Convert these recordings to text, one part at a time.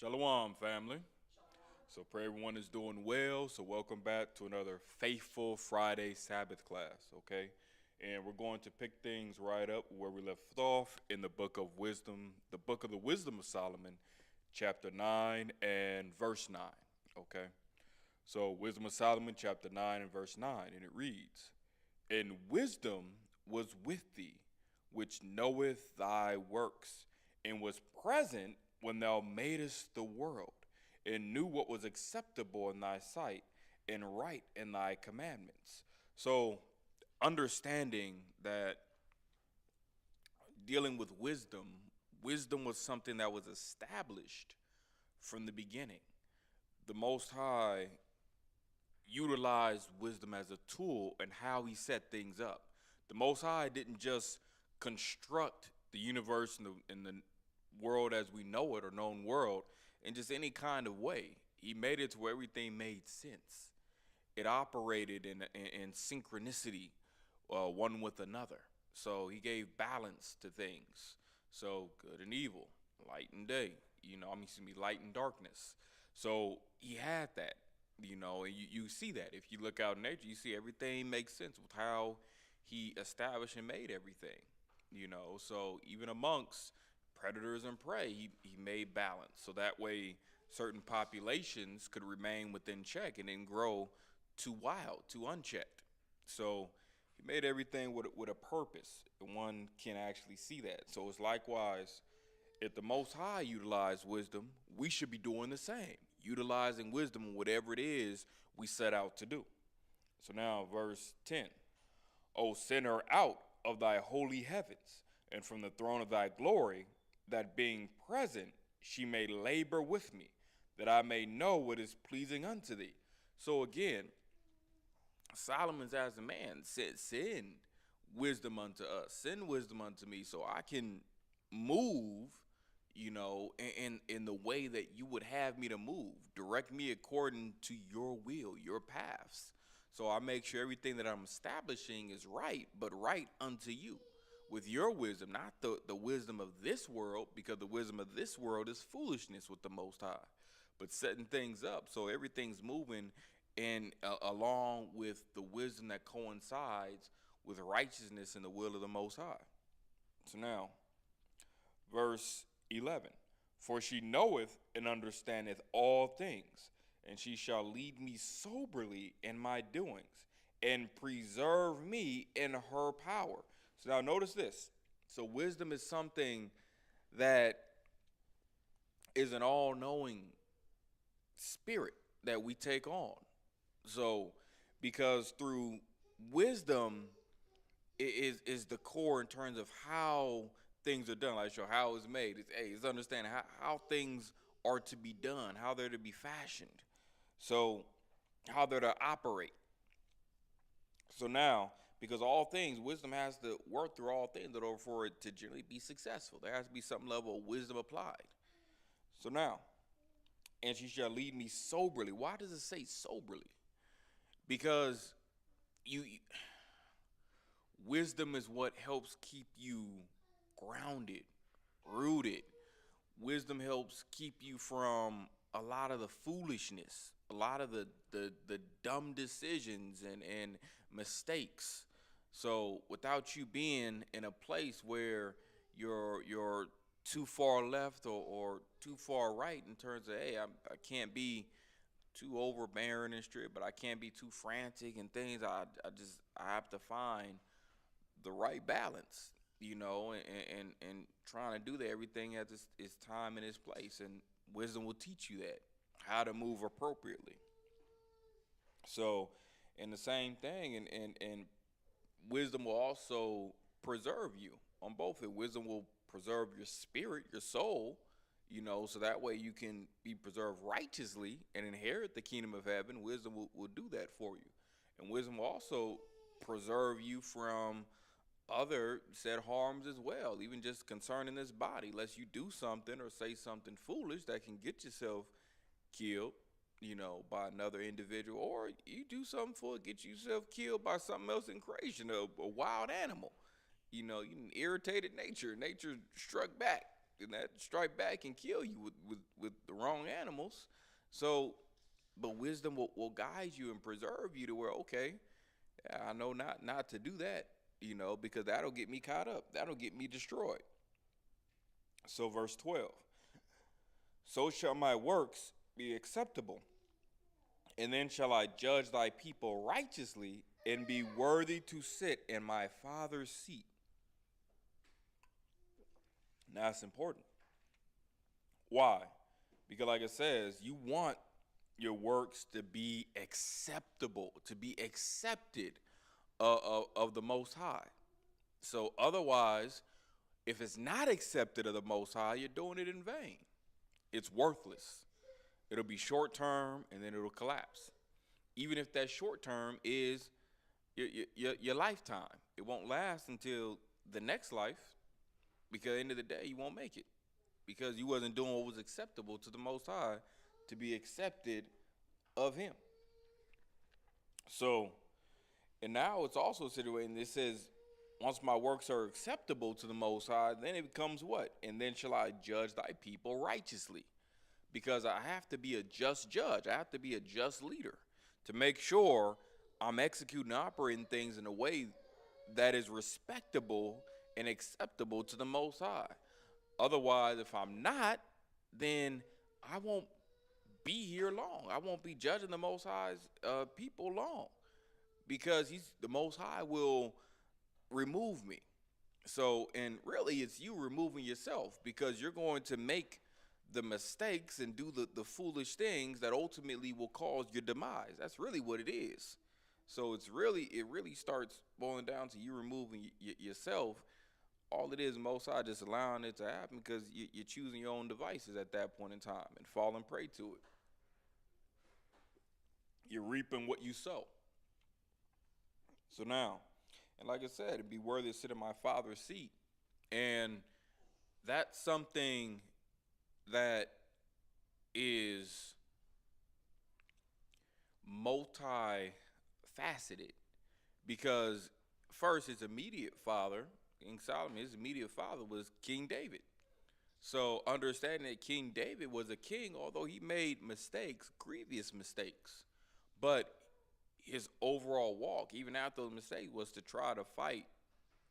Shalom, family. So, pray everyone is doing well. So, welcome back to another Faithful Friday Sabbath Class, okay? And we're going to pick things right up where we left off in the book of wisdom, the book of the wisdom of Solomon, chapter 9 and verse 9, okay? So, wisdom of Solomon, chapter 9 and verse 9, and it reads, "And wisdom was with thee, which knoweth thy works, and was present when thou madest the world, and knew what was acceptable in thy sight, and right in thy commandments." So, understanding that dealing with wisdom, wisdom was something that was established from the beginning. The Most High utilized wisdom as a tool and how he set things up. The Most High didn't just construct the universe and the world as we know it, or known world, in just any kind of way. He made it to where everything made sense. It operated in synchronicity, one with another. So he gave balance to things. So good and evil, light and day, excuse me, light and darkness. So he had that, and you see that. If you look out in nature, you see everything makes sense with how he established and made everything. So even amongst predators and prey, he made balance. So that way certain populations could remain within check and then grow too wild, too unchecked. So he made everything with a purpose, and one can actually see that. So it's likewise, if the Most High utilized wisdom, we should be doing the same, utilizing wisdom in whatever it is we set out to do. So now, verse 10, "O send her out of thy holy heavens, and from the throne of thy glory, that being present she may labor with me, that I may know what is pleasing unto thee." So again, Solomon's as a man said, "Send wisdom unto us, send wisdom unto me, so I can move, in the way that you would have me to move. Direct me according to your will, your paths. So I make sure everything that I'm establishing is right, but right unto you, with your wisdom, not the wisdom of this world, because the wisdom of this world is foolishness with the Most High, but setting things up so everything's moving and along with the wisdom that coincides with righteousness and the will of the Most High." So now, verse 11, "For she knoweth and understandeth all things, and she shall lead me soberly in my doings, and preserve me in her power." So now notice this. So wisdom is something that is an all-knowing spirit that we take on. So because through wisdom is the core in terms of how things are done, like how it's made. It's understanding how things are to be done, how they're to be fashioned, so how they're to operate. So now, because all things, wisdom has to work through all things in order for it to generally be successful. There has to be some level of wisdom applied. So now, "And she shall lead me soberly." Why does it say soberly? Because you wisdom is what helps keep you grounded, rooted. Wisdom helps keep you from a lot of the foolishness, a lot of the dumb decisions and mistakes. So without you being in a place where you're too far left or too far right in terms of, hey, I can't be too overbearing and strict, but I can't be too frantic and things. I have to find the right balance, and trying to do that, everything has its time and its place, and wisdom will teach you that, how to move appropriately. So, and the same thing, and wisdom will also preserve you on both. Wisdom will preserve your spirit, your soul, so that way you can be preserved righteously and inherit the kingdom of heaven. Wisdom will do that for you. And wisdom will also preserve you from other said harms as well, even just concerning this body, lest you do something or say something foolish that can get yourself killed, by another individual, or you do something for it, get yourself killed by something else in creation, a wild animal. You irritated nature. Nature struck back. and that strike back can kill you with the wrong animals. So, but wisdom will guide you and preserve you to where, okay, I know not to do that, because that'll get me caught up. That'll get me destroyed. So verse 12. So shall my works be acceptable, and then shall I judge thy people righteously and be worthy to sit in my Father's seat. Now it's important. Why? Because like it says, you want your works to be acceptable, to be accepted of the Most High. So otherwise, if it's not accepted of the Most High, you're doing it in vain. It's worthless. It'll be short term and then it'll collapse. Even if that short term is your lifetime, it won't last until the next life, because at the end of the day, you won't make it, because you wasn't doing what was acceptable to the Most High to be accepted of Him. So, and now it's also situated, it says, once my works are acceptable to the Most High, then it becomes what? And then shall I judge thy people righteously. Because I have to be a just judge. I have to be a just leader to make sure I'm executing and operating things in a way that is respectable and acceptable to the Most High. Otherwise, if I'm not, then I won't be here long. I won't be judging the Most High's people long, because the Most High will remove me. So, and really it's you removing yourself, because you're going to make the mistakes and do the foolish things that ultimately will cause your demise. That's really what it is. So it really starts boiling down to you removing yourself. All it is, Most High just allowing it to happen because you're choosing your own devices at that point in time and falling prey to it. You're reaping what you sow. So now, and like I said, it'd be worthy to sit in my Father's seat. And that's something that is multifaceted, because first, his immediate father, King Solomon, his immediate father was King David. So understanding that King David was a king, although he made mistakes, grievous mistakes, but his overall walk, even after those mistakes, was to try to fight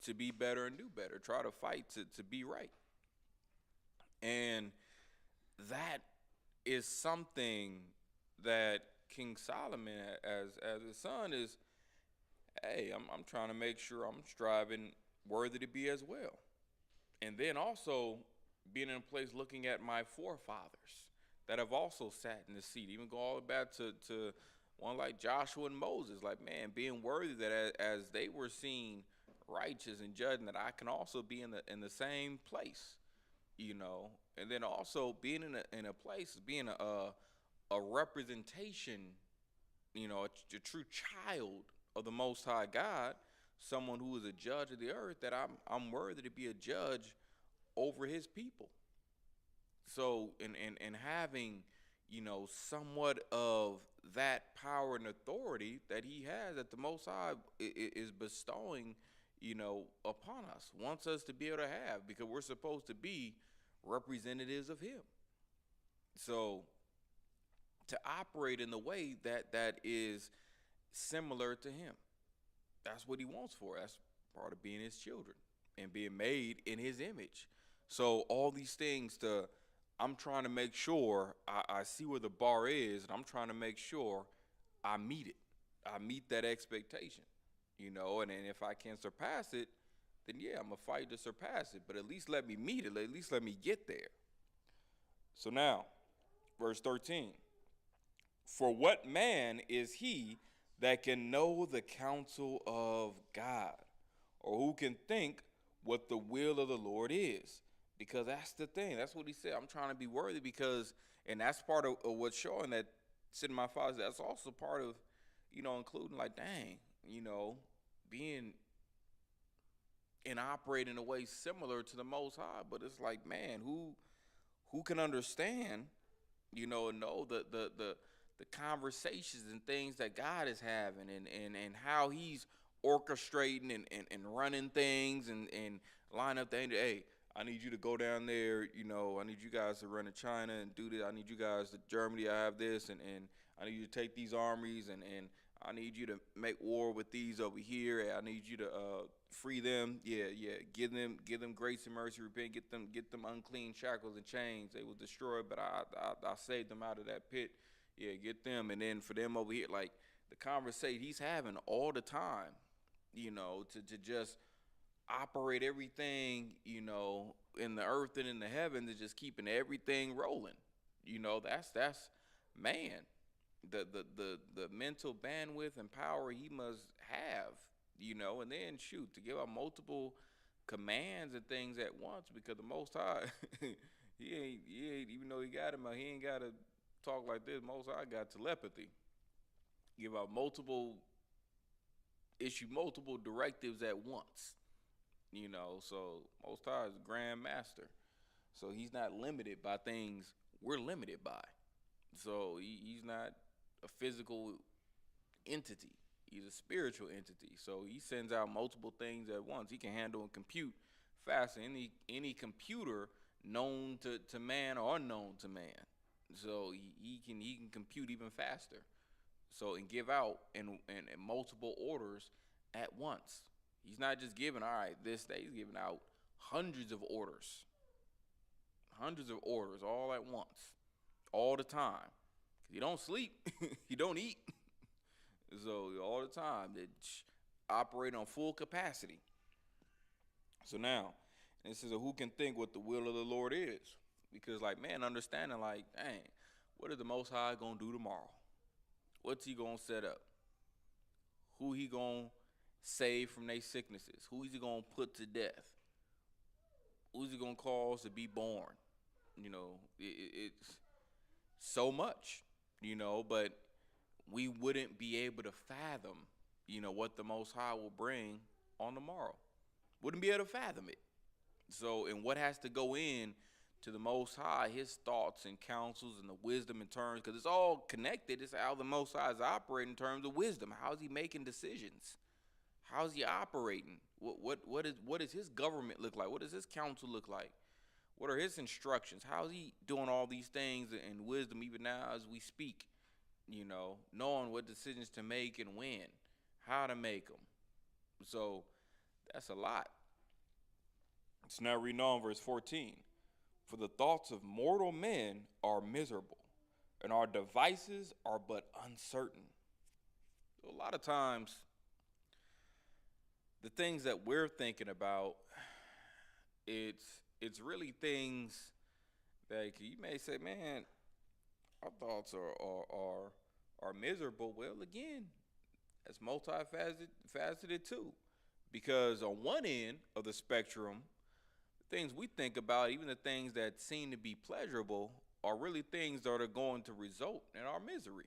to be better and do better, try to fight to be right. And that is something that King Solomon, as his son, is, hey, I'm trying to make sure I'm striving worthy to be as well. And then also being in a place looking at my forefathers that have also sat in the seat, even go all the way back to one like Joshua and Moses, like, man, being worthy that as they were seen righteous and judging, that I can also be in the same place, and then also being in a place, being a representation, a true child of the Most High God, someone who is a judge of the earth, that I'm worthy to be a judge over His people. So, and having, somewhat of that power and authority that He has, that the Most High is bestowing, upon us, wants us to be able to have, because we're supposed to be representatives of Him. So to operate in the way that is similar to Him, that's what He wants for us. That's part of being His children and being made in His image. So all these things, I'm trying to make sure I see where the bar is, and I'm trying to make sure I meet it. I meet that expectation, and then if I can surpass it, then yeah, I'm going to fight to surpass it. But at least let me meet it. At least let me get there. So now, verse 13. For what man is he that can know the counsel of God, or who can think what the will of the Lord is? Because that's the thing. That's what he said. I'm trying to be worthy, because, and that's part of what's showing that sitting my Father. That's also part of, including like, dang, being and operating in a way similar to the Most High. But it's like, man, who can understand, and know the conversations and things that God is having, and how He's orchestrating and running things and line up the end. Hey, I need you to go down there, I need you guys to run to China and do this. I need you guys to Germany, I have this, and I need you to take these armies, and I need you to make war with these over here. I need you to free them. Yeah, yeah. Give them grace and mercy, repent, get them unclean shackles and chains. They was destroyed, but I saved them out of that pit. Yeah, get them. And then for them over here, like the conversation he's having all the time, to just operate everything, in the earth and in the heavens, and just keeping everything rolling. That's man. The mental bandwidth and power he must have, and then shoot to give out multiple commands and things at once, because the Most High, he ain't even though he got him, he ain't got to talk like this. Most High got telepathy. Give out issue multiple directives at once. So Most High is Grand Master. So he's not limited by things we're limited by. So he's not a physical entity. He's a spiritual entity. So he sends out multiple things at once. He can handle and compute faster than any computer known to man or unknown to man. So he can compute even faster. So and give out in multiple orders at once. He's not just giving, all right, this day. He's giving out hundreds of orders all at once, all the time. You don't sleep, you don't eat. So all the time, they operate on full capacity. So now, and it says, who can think what the will of the Lord is? Because like, man, understanding like, dang, what is the Most High gonna do tomorrow? What's he gonna set up? Who he gonna save from their sicknesses? Who is he gonna put to death? Who's he gonna cause to be born? It's so much, but we wouldn't be able to fathom, what the Most High will bring on tomorrow. Wouldn't be able to fathom it. So, and what has to go in to the Most High, his thoughts and counsels and the wisdom in terms, because it's all connected. It's how the Most High is operating in terms of wisdom. How is he making decisions? How is he operating? What does his government look like? What does his council look like? What are his instructions? How is he doing all these things in wisdom even now as we speak? Knowing what decisions to make and when, how to make them. So that's a lot. It's now reading on verse 14. For the thoughts of mortal men are miserable, and our devices are but uncertain. A lot of times, the things that we're thinking about, it's really things that you may say, man, our thoughts are miserable. Well, again, that's multifaceted too, because on one end of the spectrum, the things we think about, even the things that seem to be pleasurable, are really things that are going to result in our misery,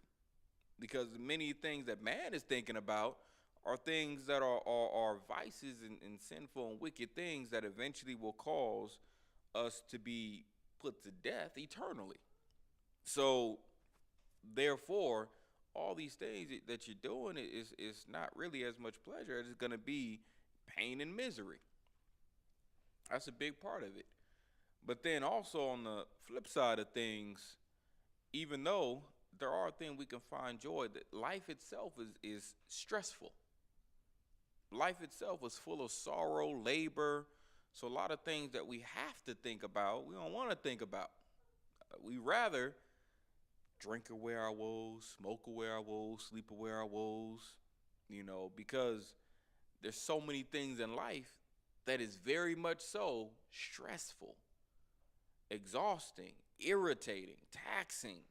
because many things that man is thinking about are things that are vices and sinful and wicked things that eventually will cause us to be put to death eternally. So therefore, all these things that you're doing is not really as much pleasure as it's going to be pain and misery. That's a big part of it. But then also on the flip side of things, even though there are things we can find joy, that life itself is stressful. Life itself is full of sorrow, labor. So a lot of things that we have to think about, we don't want to think about. We rather drink away our woes, smoke away our woes, sleep away our woes, because there's so many things in life that is very much so stressful, exhausting, irritating, taxing.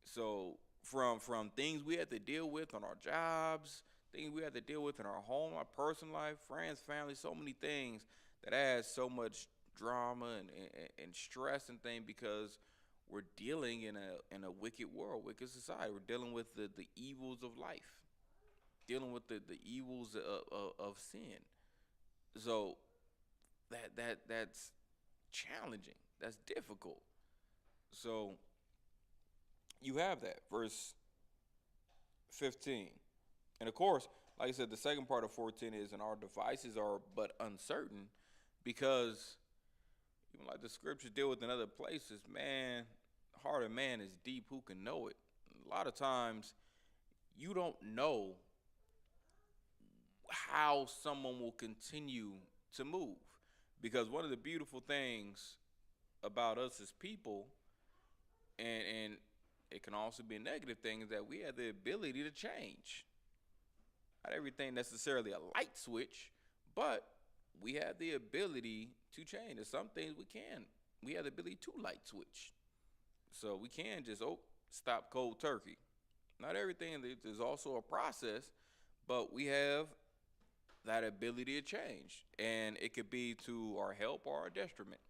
So from things we have to deal with on our jobs, things we have to deal with in our home, our personal life, friends, family, so many things that adds so much drama and stress and things, because we're dealing in a wicked world, wicked society. We're dealing with the evils of life, dealing with the evils of sin. So that's challenging. That's difficult. So you have that verse 15. And of course, like I said, the second part of 14 is, and our devices are but uncertain, because Even like the scriptures deal with in other places, man, the heart of man is deep, who can know it? A lot of times you don't know how someone will continue to move. Because one of the beautiful things about us as people, and it can also be a negative thing, is that we have the ability to change. Not everything necessarily a light switch, but we have the ability to change. There's some things we can. We have the ability to light switch. So we can just stop cold turkey. Not everything, there's also a process, but we have that ability to change. And it could be to our help or our detriment.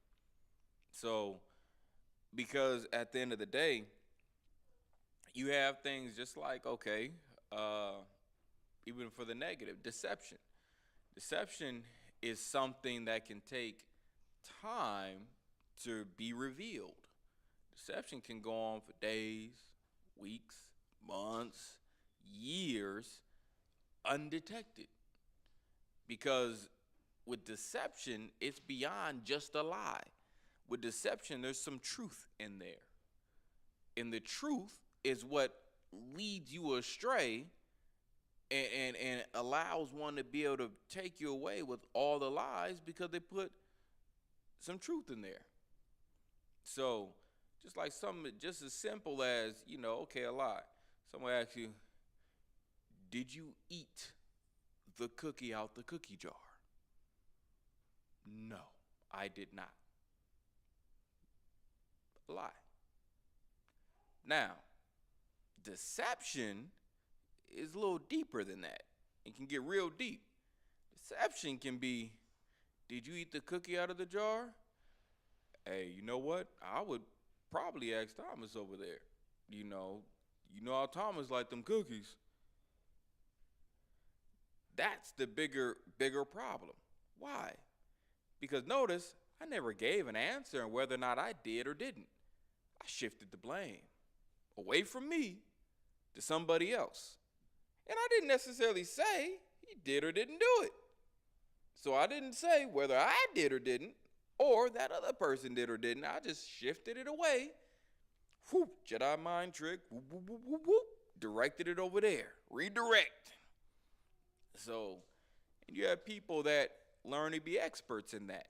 So, because at the end of the day, you have things just like, okay, even for the negative, deception. Deception is something that can take time to be revealed. Deception can go on for days, weeks, months, years, undetected. Because with deception, it's beyond just a lie. With deception, there's some truth in there. And the truth is what leads you astray and allows one to be able to take you away with all the lies because they put some truth in there. So just like something just as simple as, okay, a lie. Someone asks you, did you eat the cookie out the cookie jar? No, I did not. A lie. Now, deception is a little deeper than that. It can get real deep. Deception can be, did you eat the cookie out of the jar? Hey, you know what? I would probably ask Thomas over there. You know how Thomas liked them cookies. That's the bigger problem. Why? Because notice, I never gave an answer on whether or not I did or didn't. I shifted the blame away from me to somebody else. And I didn't necessarily say he did or didn't do it. So I didn't say whether I did or didn't, or that other person did or didn't. I just shifted it away. Whoop, Jedi mind trick. Whoop, whoop, whoop, whoop, whoop. Directed it over there. Redirect. So, and you have people that learn to be experts in that.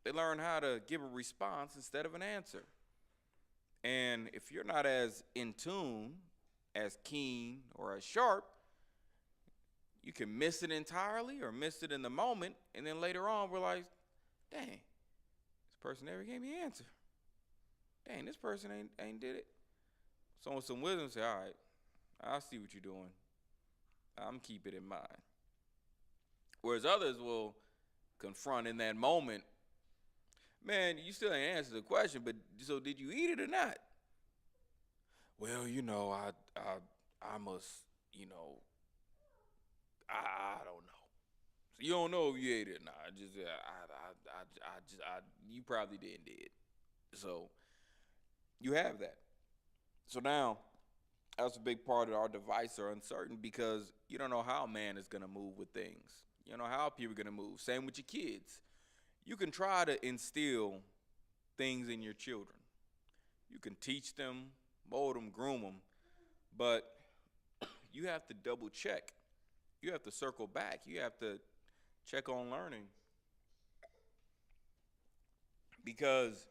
They learn how to give a response instead of an answer. And if you're not as in tune, as keen, or as sharp, you can miss it entirely or miss it in the moment, and then later on realize, dang, this person never gave me an answer. Dang, this person ain't did it. Someone with some wisdom say, all right, I see what you're doing. I'm keeping it in mind. Whereas others will confront in that moment, man, you still ain't answered the question, but so did you eat it or not? Well, I must, I don't know. So you don't know if you ate it or not. You probably did. So you have that. So now, that's a big part of our device are uncertain because you don't know how man is going to move with things. You don't know how people are going to move. Same with your kids. You can try to instill things in your children. You can teach them, mold them, groom them, but you have to double check. You have to circle back. You have to check on learning. Because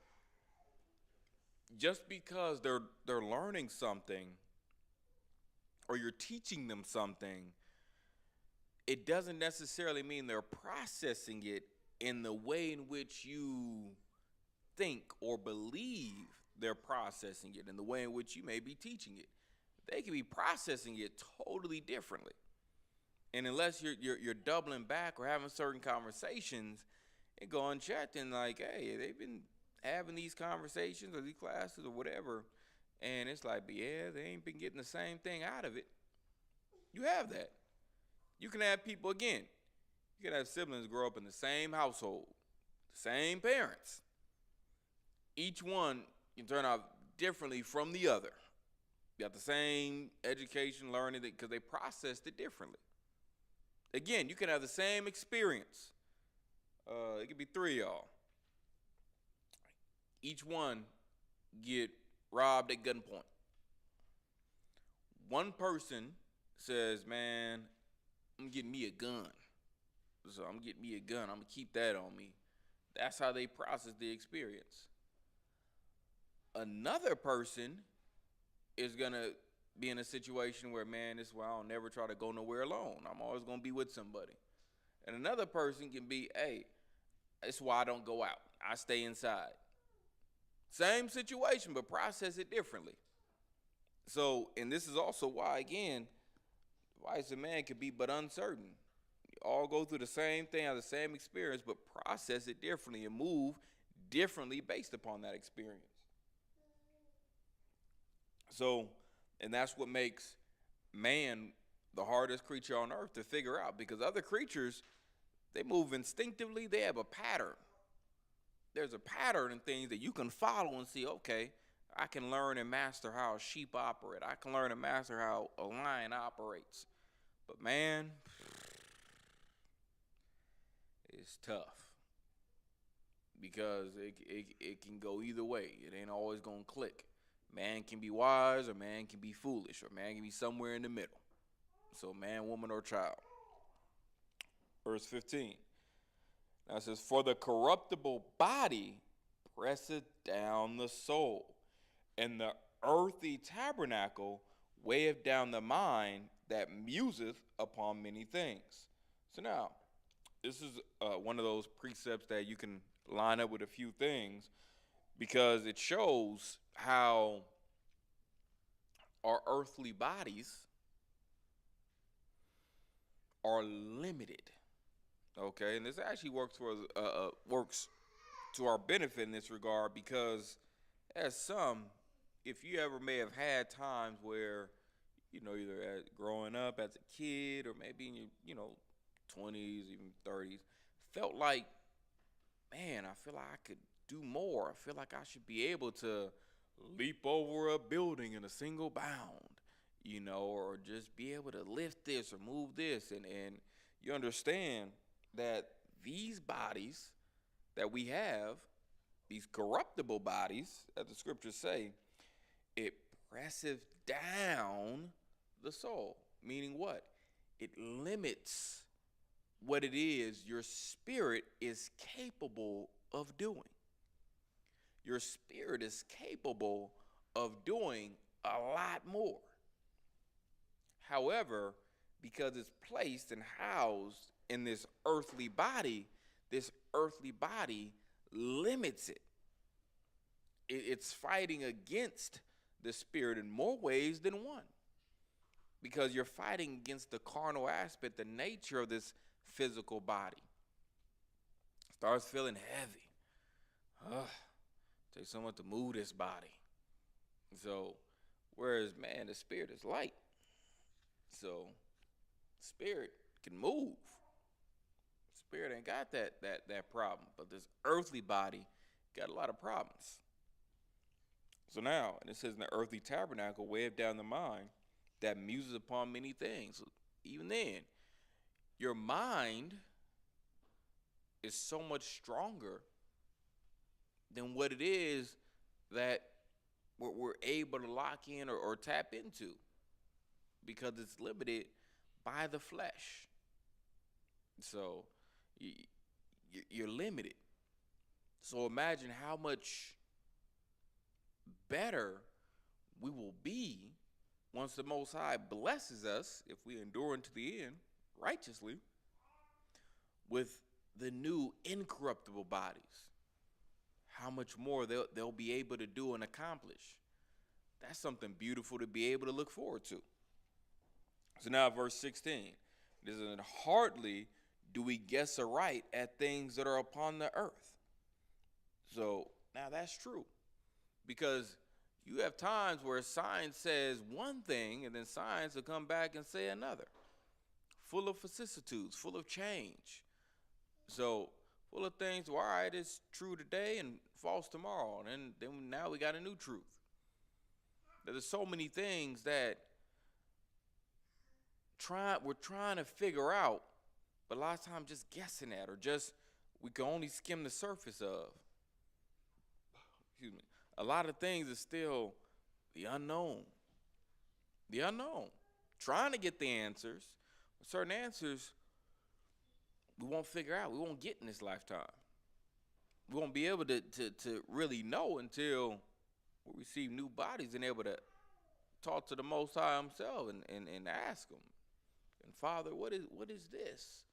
just because they're learning something or you're teaching them something, it doesn't necessarily mean they're processing it in the way in which you think or believe they're processing it, in the way in which you may be teaching it. They can be processing it totally differently. And unless you're doubling back or having certain conversations and go unchecked and like, hey, they've been having these conversations or these classes or whatever, and it's like, but yeah, they ain't been getting the same thing out of it. You have that. You can have people, again, you can have siblings grow up in the same household, the same parents. Each one can turn out differently from the other. You got the same education, learning, because they processed it differently. Again, you can have the same experience. It could be three of y'all. Each one get robbed at gunpoint. One person says, "Man, I'm getting me a gun. So I'm getting me a gun. I'm gonna keep that on me." That's how they process the experience. Another person is gonna be in a situation where, man, this is why I don't never try to go nowhere alone. I'm always gonna be with somebody. And another person can be, hey, that's why I don't go out. I stay inside. Same situation, but process it differently. So, and this is also why, again, wise a man could be but uncertain. You all go through the same thing, have the same experience, but process it differently and move differently based upon that experience. So, and that's what makes man the hardest creature on earth to figure out, because other creatures, they move instinctively, they have a pattern. There's a pattern in things that you can follow and see, okay, I can learn and master how a sheep operate. I can learn and master how a lion operates. But man, it's tough because it can go either way. It ain't always going to click. Man can be wise or man can be foolish or man can be somewhere in the middle. So man, woman, or child. Verse 15. Now it says, "For the corruptible body presseth down the soul, and the earthy tabernacle weigheth down the mind that museth upon many things." So now, this is one of those precepts that you can line up with a few things, because it shows how our earthly bodies are limited. Okay, and this actually works to our benefit in this regard, because as some, if you ever may have had times where, either growing up as a kid or maybe in your, 20s, even 30s, felt like, man, I feel like I could do more. I feel like I should be able to leap over a building in a single bound, or just be able to lift this or move this. And you understand that these bodies that we have, these corruptible bodies, as the scriptures say, it presseth down the soul. Meaning what? It limits what it is your spirit is capable of doing. Your spirit is capable of doing a lot more. However, because it's placed and housed in this earthly body limits it. It's fighting against the spirit in more ways than one, because you're fighting against the carnal aspect, the nature of this physical body. Starts feeling heavy. Takes so much to move this body. So, whereas, man, the spirit is light. So, spirit can move. Spirit ain't got that problem. But this earthly body got a lot of problems. So now, and it says, in the earthly tabernacle, weigheth down the mind that muses upon many things. Even then, your mind is so much stronger than what it is that we're able to lock in or tap into, because it's limited by the flesh. So you're limited. So imagine how much better we will be once the Most High blesses us, if we endure unto the end righteously, with the new incorruptible bodies. How much more they'll be able to do and accomplish. That's something beautiful to be able to look forward to. So now verse 16. It is, "And hardly do we guess aright at things that are upon the earth." So now that's true, because you have times where science says one thing and then science will come back and say another, full of vicissitudes, full of change. So full of things where, all right, it's true today and false tomorrow, and then now we got a new truth. There's so many things that we're trying to figure out, but a lot of times just guessing at, or just we can only skim the surface of. excuse me, a lot of things is still the unknown. The unknown. Trying to get the answers. Certain answers we won't figure out. We won't get in this lifetime. We won't be able to really know until we receive new bodies and able to talk to the Most High Himself and ask Him. And Father, what is this?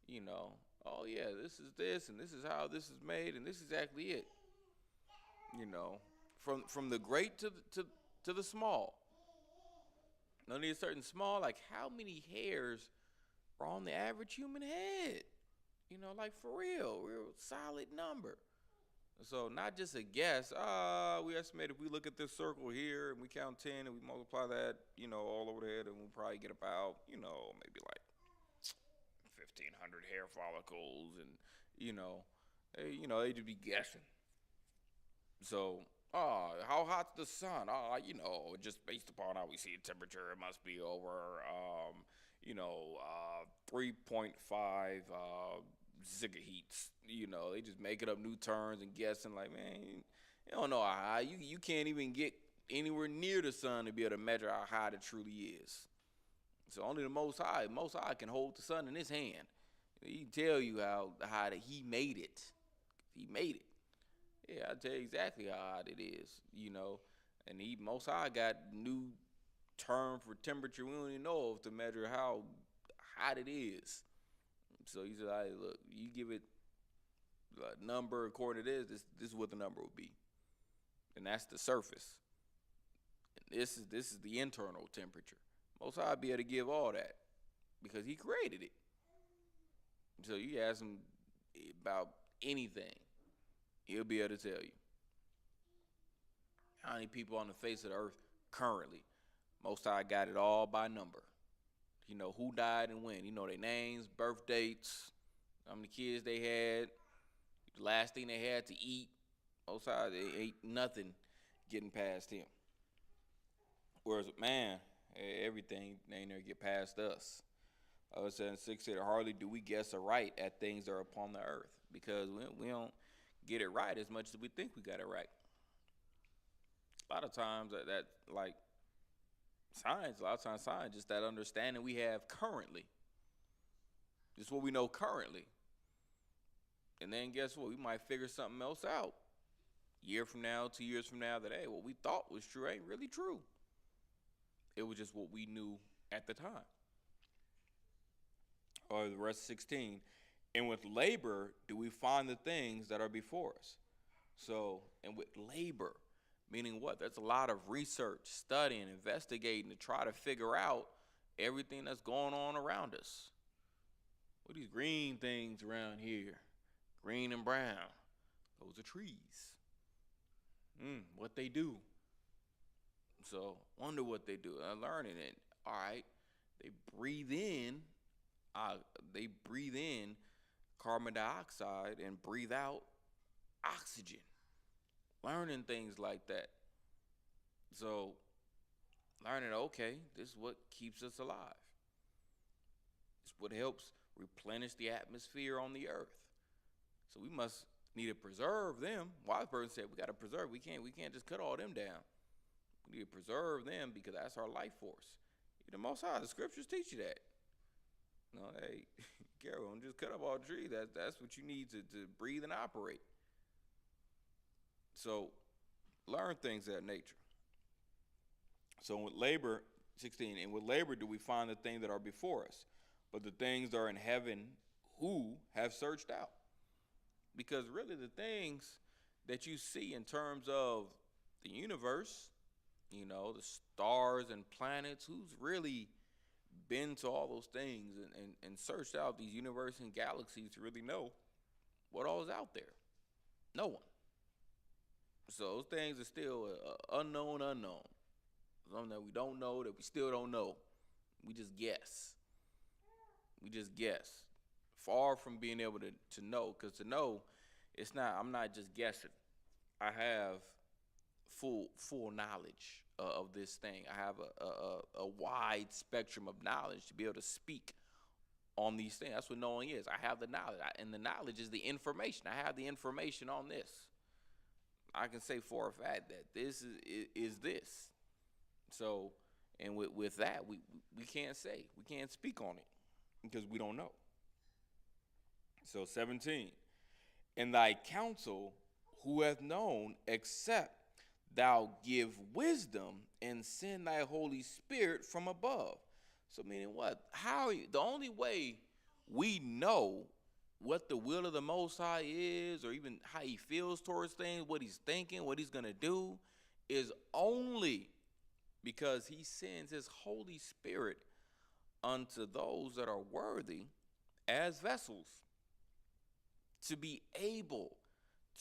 You know, oh yeah, this is this, and this is how this is made, and this is exactly it. You know, from the great to the small. No need a certain small, like how many hairs are on the average human head? You know, like for real solid number. So not just a guess. We estimate if we look at this circle here and we count 10 and we multiply that, you know, all over the head, and we'll probably get about, you know, maybe like 1,500 hair follicles, and they just be guessing. So, how hot's the sun? Just based upon how we see the temperature, it must be over, 3.5 zigaheats. You know, they just making up new terms and guessing. Like, man, you don't know how high. You can't even get anywhere near the sun to be able to measure how high it truly is. So only the Most High can hold the sun in His hand. He can tell you how high that He made it. He made it. Yeah, I'll tell you exactly how hot it is, you know. And He Most High got new term for temperature we don't even know of to measure how hot it is. So He said, "Hey, look, you give it a number according to this is what the number will be." And that's the surface. And this is the internal temperature. Most High be able to give all that because He created it. So you ask Him about anything, He'll be able to tell you. How many people on the face of the earth currently? Most High got it all by number. You know who died and when. You know their names, birth dates, how many kids they had, the last thing they had to eat. Most High, they ain't nothing getting past Him. Whereas man, everything ain't never get past us. I said 6 said, hardly do we guess aright at things that are upon the earth, because we don't get it right as much as we think we got it right. A lot of times that like science, just that understanding we have currently. Just what we know currently. And then guess what? We might figure something else out. A year from now, 2 years from now, that, hey, what we thought was true ain't really true. It was just what we knew at the time. Or the rest 16. And with labor do we find the things that are before us. So, and with labor, meaning what? There's a lot of research, studying, investigating to try to figure out everything that's going on around us. What are these green things around here? Green and brown. Those are trees. What they do. So, wonder what they do. I'm learning it. All right. They breathe in carbon dioxide and breathe out oxygen. Learning things like that. So, learning, okay, this is what keeps us alive. It's what helps replenish the atmosphere on the earth. So we must need to preserve them. Wise person said we got to preserve. We can't just cut all them down. We need to preserve them because that's our life force. The Most High, the scriptures teach you that. No, hey, Carol, don't just cut up all trees. That's what you need to breathe and operate. So learn things of that nature. So with labor, 16, and with labor do we find the things that are before us, but the things that are in heaven who have searched out. Because really the things that you see in terms of the universe, you know, the stars and planets, who's really been to all those things and searched out these universes and galaxies to really know what all is out there? No one. So those things are still unknown. Something that we don't know, that we still don't know. We just guess. Far from being able to know, because to know, I'm not just guessing. I have full knowledge of this thing. I have a wide spectrum of knowledge to be able to speak on these things. That's what knowing is. I have the knowledge, and the knowledge is the information. I have the information on this. I can say for a fact that this is this. So, and with that, we can't say, we can't speak on it because we don't know. So 17, and thy counsel, who hath known, except thou give wisdom and send thy Holy Spirit from above. So meaning what? The only way we know what the will of the Most High is, or even how he feels towards things, what he's thinking, what he's gonna do, is only because he sends his Holy Spirit unto those that are worthy as vessels to be able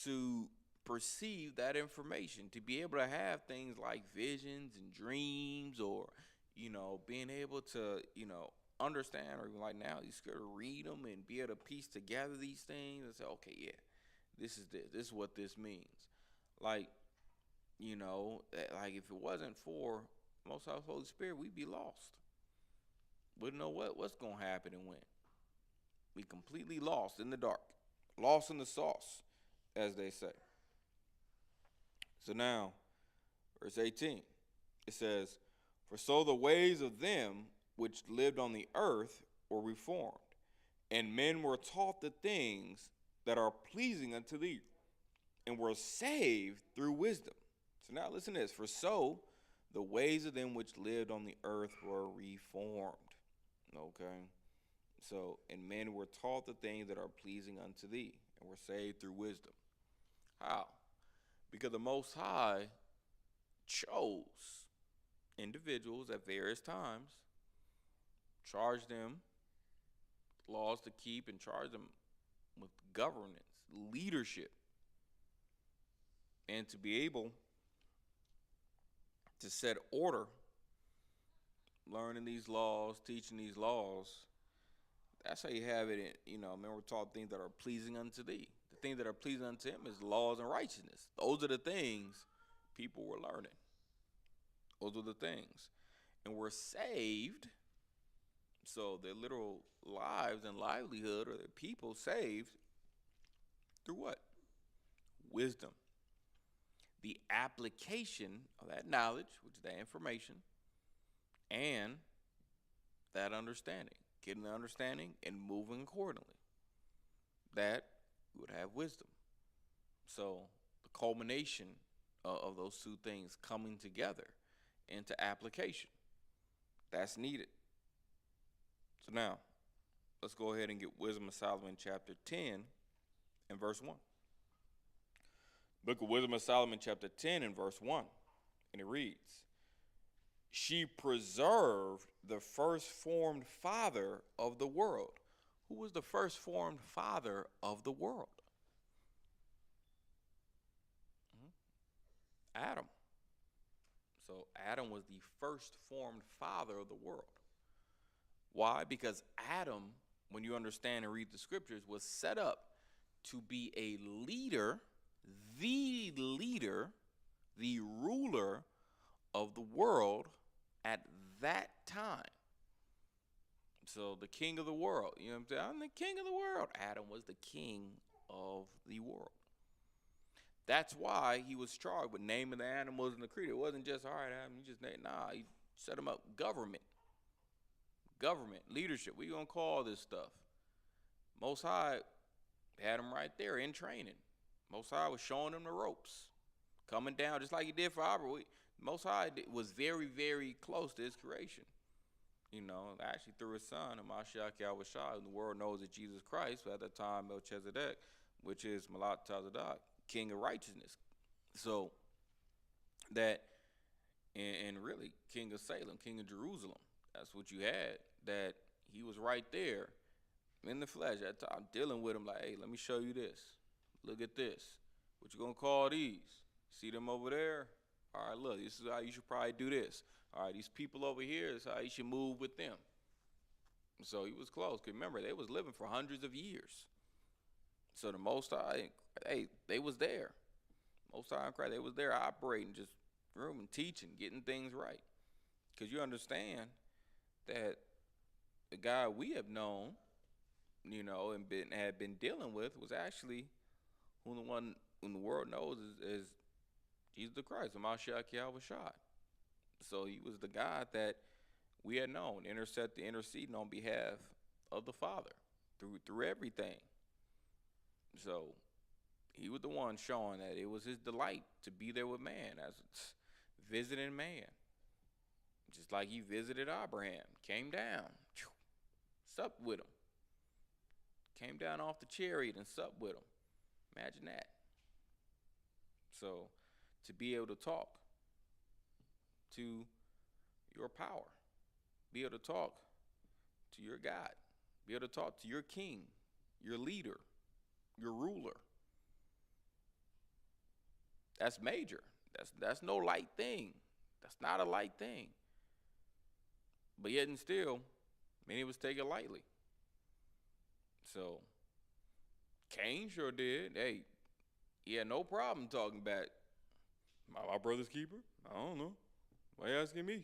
to perceive that information, to be able to have things like visions and dreams, or being able to understand, or even like now, you scared to read them and be able to piece together these things and say, okay, yeah, this is what this means. Like, like if it wasn't for Most High Holy Spirit, we'd be lost. Wouldn't know what's gonna happen and when. We completely lost in the dark, lost in the sauce, as they say. So now, verse 18, it says, for so the ways of them which lived on the earth were reformed, and men were taught the things that are pleasing unto thee, and were saved through wisdom. So now listen to this. For so the ways of them which lived on the earth were reformed. Okay? So, and men were taught the things that are pleasing unto thee, and were saved through wisdom. How? Because the Most High chose individuals at various times, charged them laws to keep, and charged them with governance, leadership, and to be able to set order, learning these laws, teaching these laws. That's how you have it in, men were taught things that are pleasing unto thee. The things that are pleasing unto him is laws and righteousness. Those are the things people were learning. Those are the things. And were saved. So their literal lives and livelihood, or their people, saved through what? Wisdom. The application of that knowledge, which is that information, and that understanding. Getting the understanding and moving accordingly. That we would have wisdom. So the culmination of those two things coming together into application, that's needed. So now, let's go ahead and get Wisdom of Solomon chapter 10 and verse 1. Book of Wisdom of Solomon chapter 10 and verse 1. And it reads, she preserved the first formed father of the world. Who was the first formed father of the world? Adam. So Adam was the first formed father of the world. Why? Because Adam, when you understand and read the scriptures, was set up to be a leader, the ruler of the world at that time. So the king of the world, you know what I'm saying? I'm the king of the world. Adam was the king of the world. That's why he was charged with naming the animals and the creature. It wasn't just, all right, Adam, you just name. Nah, he set him up. Government, leadership. What you gonna call this stuff? Most High had him right there in training. Most High was showing him the ropes, coming down just like he did for Abra. Most High was very, very close to his creation. Actually through his son, Hamashiach Yahushua, and the world knows that Jesus Christ, at that time Melchizedek, which is Malat Tazadak, king of righteousness. So that, and really king of Salem, king of Jerusalem, that's what you had, that he was right there in the flesh at the time, dealing with him like, hey, let me show you this. Look at this. What you gonna call these? See them over there? All right, look, this is how you should probably do this. All right, these people over here, this is how you should move with them. So he was close. Cause remember, they was living for hundreds of years. So the Most High, they was there. Most High in Christ, they was there operating, just room and teaching, getting things right. Because you understand that the guy we have known, and had been dealing with, was actually who the world knows is He's the Christ, the Mashiach Yahushua. So he was the God that we had known, interceding on behalf of the Father through everything. So he was the one showing that it was his delight to be there with man, as visiting man. Just like he visited Abraham, came down, supped with him. Came down off the chariot and supped with him. Imagine that. So to be able to talk to your power, be able to talk to your God, be able to talk to your king, your leader, your ruler. That's major. That's no light thing. That's not a light thing. But yet and still, many of us take it lightly. So Cain sure did. Hey, he had no problem talking back. My brother's keeper? I don't know. Why you asking me?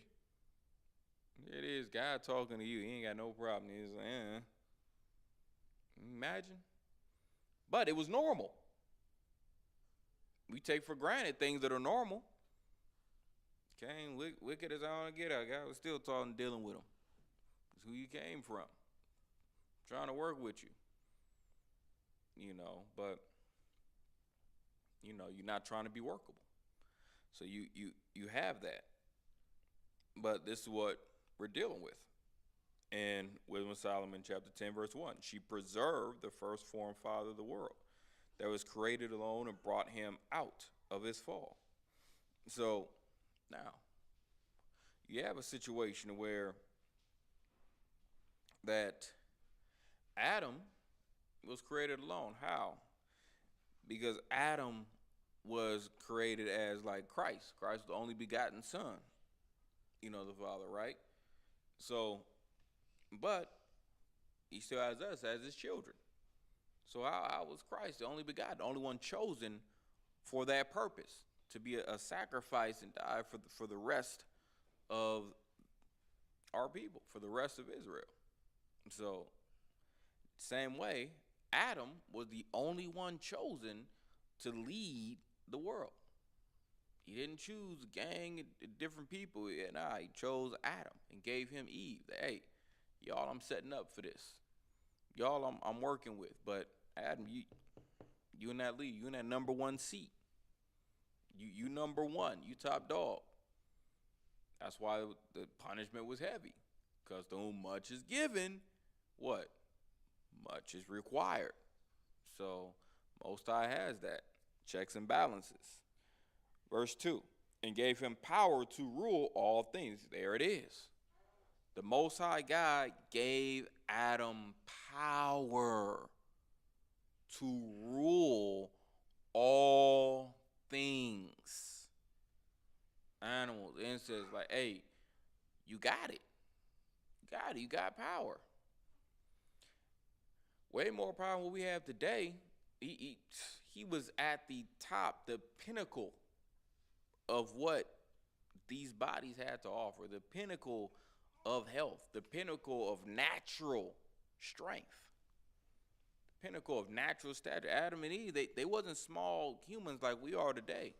It is God talking to you. He ain't got no problem. He's like, Imagine. But it was normal. We take for granted things that are normal. Cain, wicked as I want to get out. God was still talking, dealing with him. It's who you came from. Trying to work with you. But you're not trying to be workable. So you have that. But this is what we're dealing with. And Wisdom of Solomon, chapter 10, verse 1. She preserved the firstborn father of the world that was created alone and brought him out of his fall. So now you have a situation where that Adam was created alone. How? Because Adam was created as like Christ. Christ, the only begotten son, the Father, right? So, but he still has us as his children. So how was Christ the only begotten, the only one chosen for that purpose, to be a sacrifice and die for the rest of our people, for the rest of Israel? So, same way, Adam was the only one chosen to lead the world. He didn't choose a gang of different people. He chose Adam and gave him Eve. Hey, y'all, I'm setting up for this. Y'all, I'm working with. But Adam, you in that lead. You in that number one seat. You number one. You top dog. That's why the punishment was heavy. Because to whom much is given, what? Much is required. So Most High has that. Checks and balances. Verse 2, and gave him power to rule all things. There it is. The Most High God gave Adam power to rule all things. Animals, insects, like, hey, you got it. You got it. You got power. Way more power than what we have today. He was at the top, the pinnacle of what these bodies had to offer, the pinnacle of health, the pinnacle of natural strength, the pinnacle of natural stature. Adam and Eve, they wasn't small humans like we are today.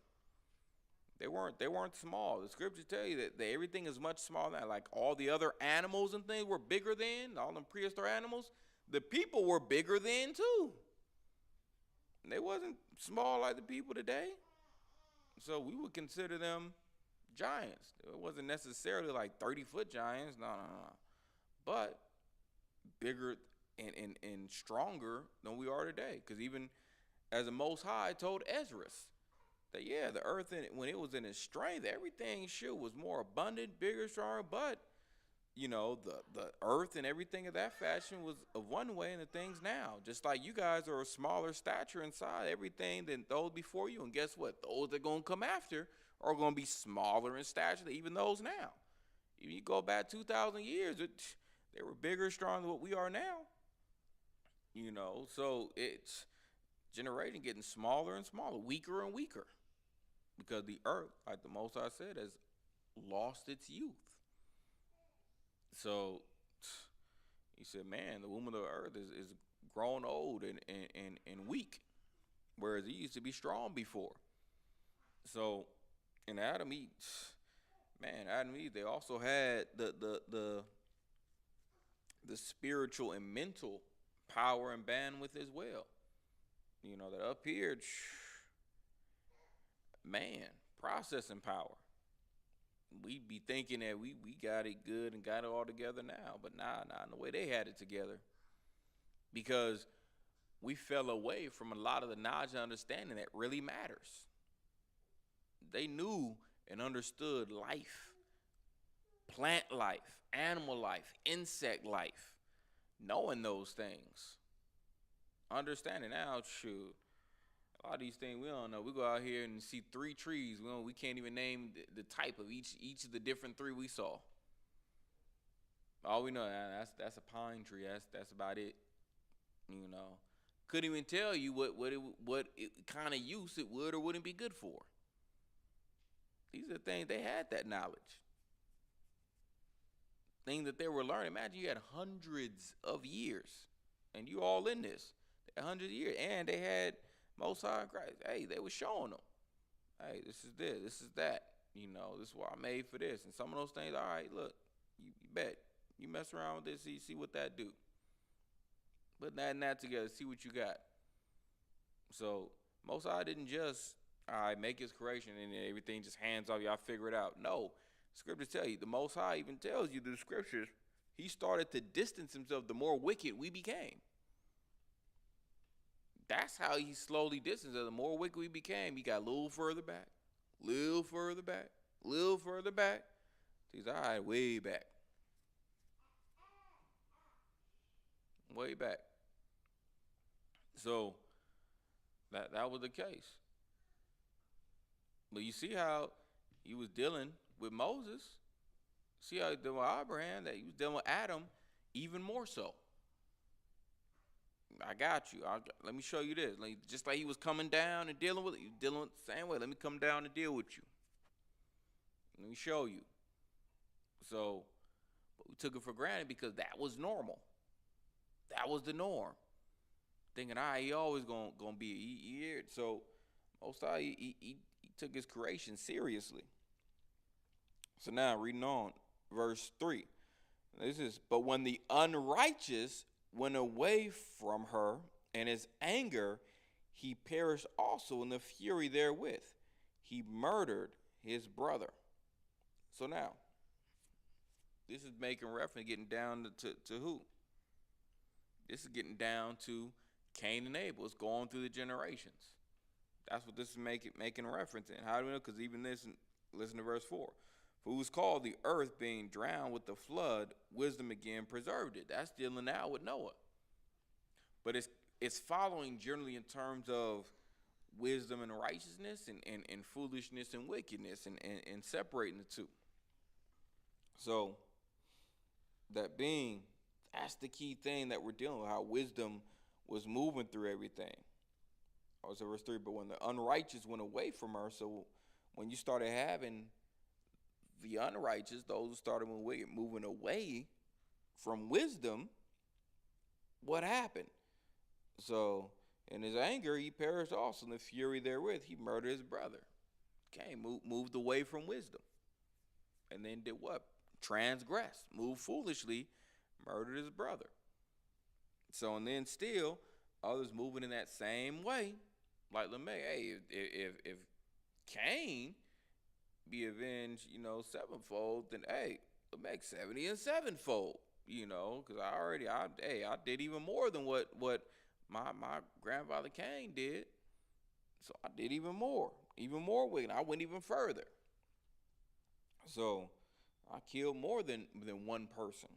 They weren't small. The scriptures tell you that everything is much smaller now. Like all the other animals and things were bigger than, all them prehistoric animals, the people were bigger than too. They wasn't small like the people today. So we would consider them giants. It wasn't necessarily like 30-foot giants, no. But bigger and stronger than we are today. Because even as the Most High told Ezra that, the earth, when it was in its strength, everything was more abundant, bigger, stronger. But, the earth and everything of that fashion was of one way, and the things now. Just like you guys are a smaller stature inside everything than those before you. And guess what? Those that are going to come after are going to be smaller in stature than even those now. Even you go back 2,000 years, they were bigger, stronger than what we are now. So it's generation getting smaller and smaller, weaker and weaker. Because the earth, like the Most High said, has lost its youth. So he said, man, the womb of the earth is grown old and weak, whereas it used to be strong before. So And Adam and Eve, they also had the spiritual and mental power and bandwidth as well. That up here, man, processing power. We be thinking that we got it good and got it all together now, but nah, the way they had it together, because we fell away from a lot of the knowledge and understanding that really matters. They knew and understood life, plant life, animal life, insect life, knowing those things. Understanding now, shoot, a lot of these things we don't know. We go out here and see 3 trees. We can't even name the type of each of the different 3 we saw. All we know, that's a pine tree. That's about it. Couldn't even tell you what kind of use it would or wouldn't be good for. These are things they had, that knowledge. Things that they were learning. Imagine you had hundreds of years, and you all in this. 100 years, and they had Most High Christ. Hey, they were showing them. Hey, this is that. This is what I made for this. And some of those things, all right, look, you bet. You mess around with this, see what that do. Put that and that together, see what you got. So Most High didn't just, all right, make his creation and everything just hands off, y'all figure it out. No, scriptures tell you, the Most High even tells you through the scriptures, he started to distance himself the more wicked we became. That's how he slowly distanced us. The more wicked we became, he got a little further back, little further back, little further back. He's all right, way back. Way back. So that was the case. But you see how he was dealing with Moses. See how he dealt with Abraham, that he was dealing with Adam even more so. I got you. Let me show you this. Just like he was coming down and dealing with it, he was dealing with the same way. Let me come down and deal with you. Let me show you. So, but we took it for granted because that was normal. That was the norm. Thinking, he always gonna be. So, Most High, he took his creation seriously. So now, reading on, verse 3. This is, but when the unrighteous went away from her, and his anger, he perished also in the fury therewith. He murdered his brother. So now, this is making reference, getting down to who? This is getting down to Cain and Abel. It's going through the generations. That's what this is making reference in. How do we know? Because even this, listen to verse 4. For who was called the earth being drowned with the flood, wisdom again preserved it. That's dealing now with Noah. But it's following generally in terms of wisdom and righteousness and foolishness and wickedness and separating the two. So that's the key thing that we're dealing with, how wisdom was moving through everything. Also verse 3, but when the unrighteous went away from her, so when you started having the unrighteous, those who started moving away from wisdom, what happened? So in his anger, he perished also in the fury therewith. He murdered his brother. Cain moved away from wisdom. And then did what? Transgressed, moved foolishly, murdered his brother. So, and then still, others moving in that same way. Like Lamech, hey, if Cain be avenged, sevenfold, then hey, Lamech 70 and sevenfold, because I did even more than what my grandfather Cain did. So I did even more wicked. I went even further. So I killed more than one person.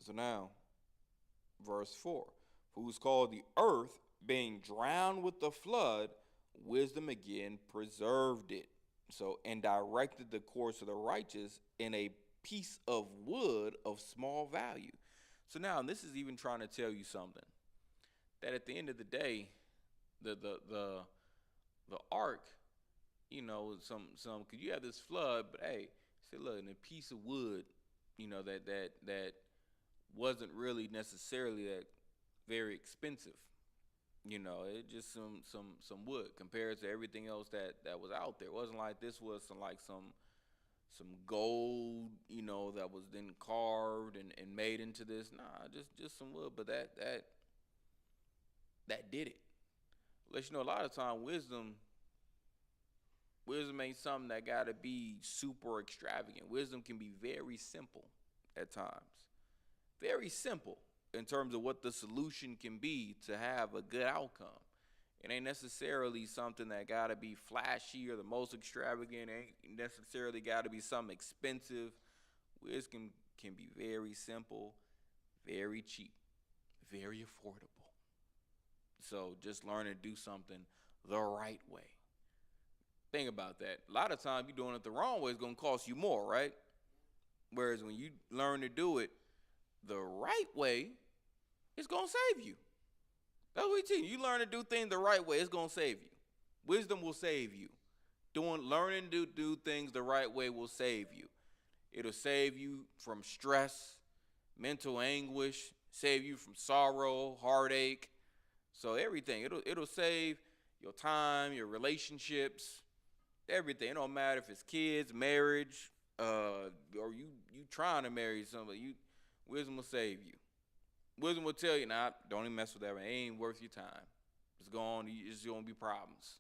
So now, verse 4, who is called the earth being drowned with the flood, wisdom again preserved it. So, and directed the course of the righteous in a piece of wood of small value. So now, this is even trying to tell you something, that at the end of the day, the ark, some because you have this flood, but hey, say look, in a piece of wood, that wasn't really necessarily that very expensive. It just some wood compared to everything else that was out there. It wasn't like this was some gold, that was then carved and made into this. Nah, just some wood. But that did it. Let you know a lot of time wisdom ain't something that gotta be super extravagant. Wisdom can be very simple at times. Very simple in terms of what the solution can be to have a good outcome. It ain't necessarily something that gotta be flashy or the most extravagant. It ain't necessarily gotta be something expensive. Wisdom can be very simple, very cheap, very affordable. So just learn to do something the right way. Think about that. A lot of times you're doing it the wrong way, it's gonna cost you more, right? Whereas when you learn to do it the right way, it's gonna save you. That's what we teach. You learn to do things the right way, it's gonna save you. Wisdom will save you. Learning to do things the right way will save you. It'll save you from stress, mental anguish, save you from sorrow, heartache. So everything. It'll save your time, your relationships, everything. It don't matter if it's kids, marriage, or you trying to marry somebody. Wisdom will save you. Wisdom will tell you, nah, don't even mess with that. It ain't worth your time. It's gonna be problems.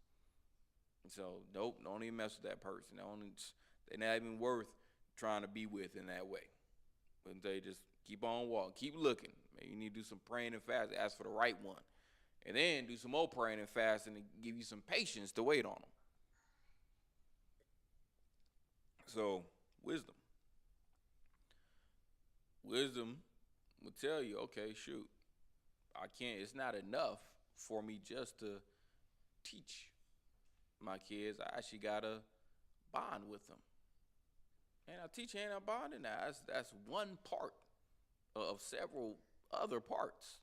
So nope, don't even mess with that person. They're not even worth trying to be with in that way. But they just keep on walking, keep looking. Maybe you need to do some praying and fasting, ask for the right one, and then do some more praying and fasting to give you some patience to wait on them. So wisdom. Wisdom will tell you, okay, shoot, I can't. It's not enough for me just to teach my kids. I actually gotta bond with them. And I teach and I bonding now. That's one part of several other parts.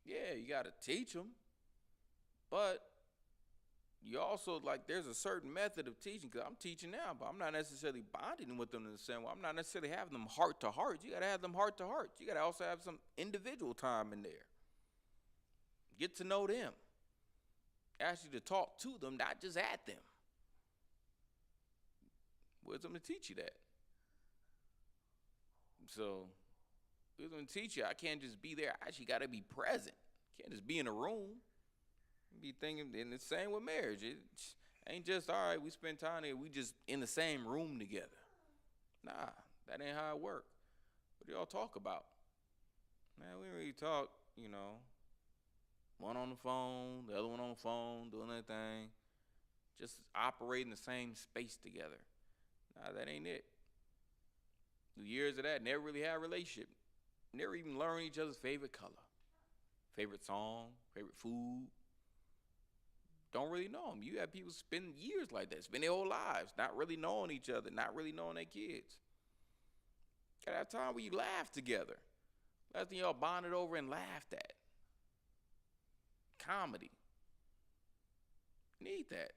Yeah, you gotta teach them, but you also there's a certain method of teaching because I'm teaching now, but I'm not necessarily bonding with them in the same way. I'm not necessarily having them heart to heart. You gotta have them heart to heart. You gotta also have some individual time in there. Get to know them. Ask you to talk to them, not just at them. Wisdom to teach you that. So wisdom to teach you, I can't just be there. I actually gotta be present. Can't just be in a room. Be thinking, and the same with marriage. It ain't just all right. We spend time here. We just in the same room together. Nah, that ain't how it work. What do y'all talk about? Man, we don't really talk. One on the phone, the other one on the phone, doing their thing, just operating the same space together. Nah, that ain't it. The years of that, never really had a relationship. Never even learned each other's favorite color, favorite song, favorite food. Don't really know them. You have people spend years like that, spend their whole lives not really knowing each other, not really knowing their kids. Gotta have time where you laugh together. Last thing y'all bonded over and laughed at. Comedy. Need that.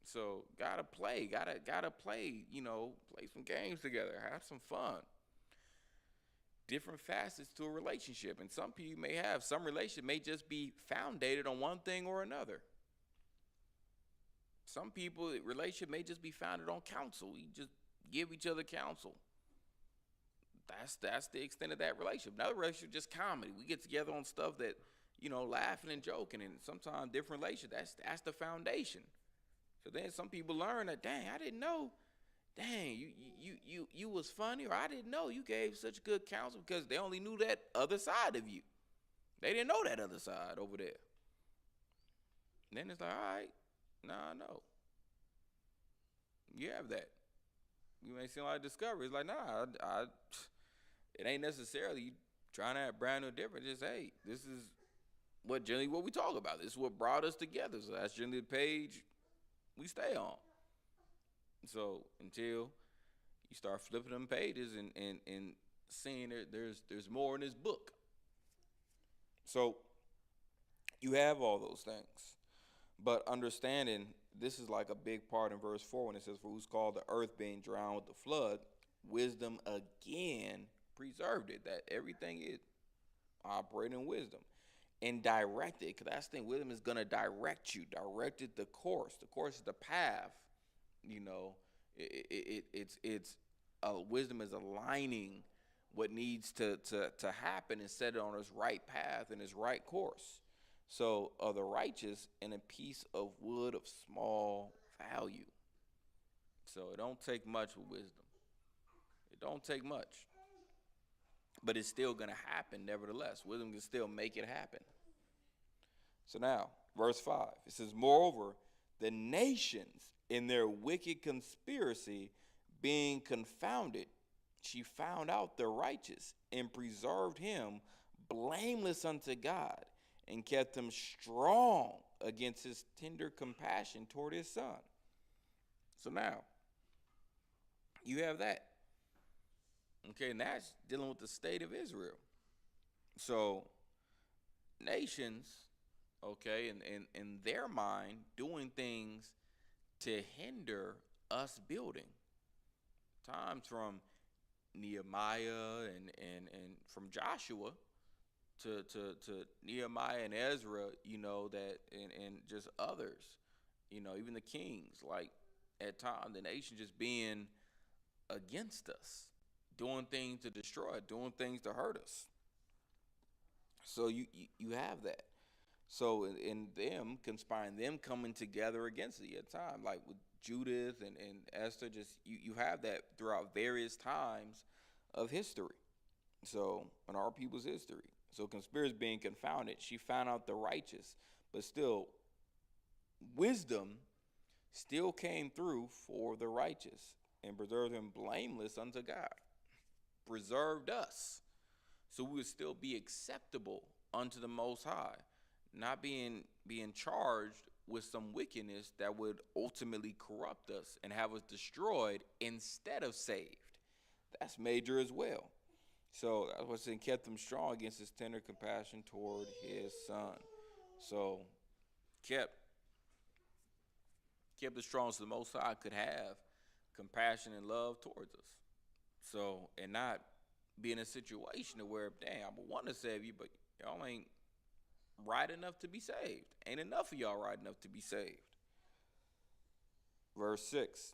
So gotta play, gotta play, play some games together, have some fun. Different facets to a relationship. And some people may have, some relationship may just be founded on one thing or another. Some people, relationship may just be founded on counsel. We just give each other counsel. That's the extent of that relationship. Another relationship, just comedy. We get together on stuff that, laughing and joking, and sometimes different relationships. That's the foundation. So then some people learn that, dang, I didn't know. Dang, you was funny, or I didn't know you gave such good counsel, because they only knew that other side of you. They didn't know that other side over there. And then it's like, all right, nah, no. You have that. You may seem like discovery. It's like, nah, it ain't necessarily trying to have brand new different. Just, hey, this is what we talk about. This is what brought us together. So that's generally the page we stay on. So until you start flipping them pages and seeing there's more in this book. So you have all those things. But understanding, this is like a big part in verse 4 when it says, for who's called the earth being drowned with the flood, wisdom again preserved it. That everything is operating wisdom. and direct it. Because that's the thing, wisdom is going to direct you, direct it the course. The course is the path. You know, it's wisdom is aligning what needs to happen and set it on its right path and its right course. So, the righteous in a piece of wood of small value. So it don't take much with wisdom. It don't take much. But it's still gonna happen nevertheless. Wisdom can still make it happen. So now, verse 5, it says, moreover, the nations in their wicked conspiracy being confounded, she found out the righteous and preserved him blameless unto God and kept him strong against his tender compassion toward his son. So now, you have that. Okay, and that's dealing with the state of Israel. So, nations, okay, in their mind, doing things to hinder us building. Times from Nehemiah and from Joshua to Nehemiah and Ezra, that and just others, even the kings, like at times the nation just being against us, doing things to destroy, doing things to hurt us. So you have that. So in them conspiring, them coming together against it at time, like with Judith and Esther, just you have that throughout various times of history. So in our people's history. So conspirators being confounded, she found out the righteous, but still wisdom still came through for the righteous and preserved him blameless unto God. Preserved us so we would still be acceptable unto the Most High, not being charged with some wickedness that would ultimately corrupt us and have us destroyed instead of saved. That's major as well. So that's what's saying, kept him strong against his tender compassion toward his son. So kept as strong as the Most High could have compassion and love towards us. So, and not be in a situation where, dang, I would want to save you, but y'all ain't right enough to be saved. Ain't enough of y'all right enough to be saved. Verse 6,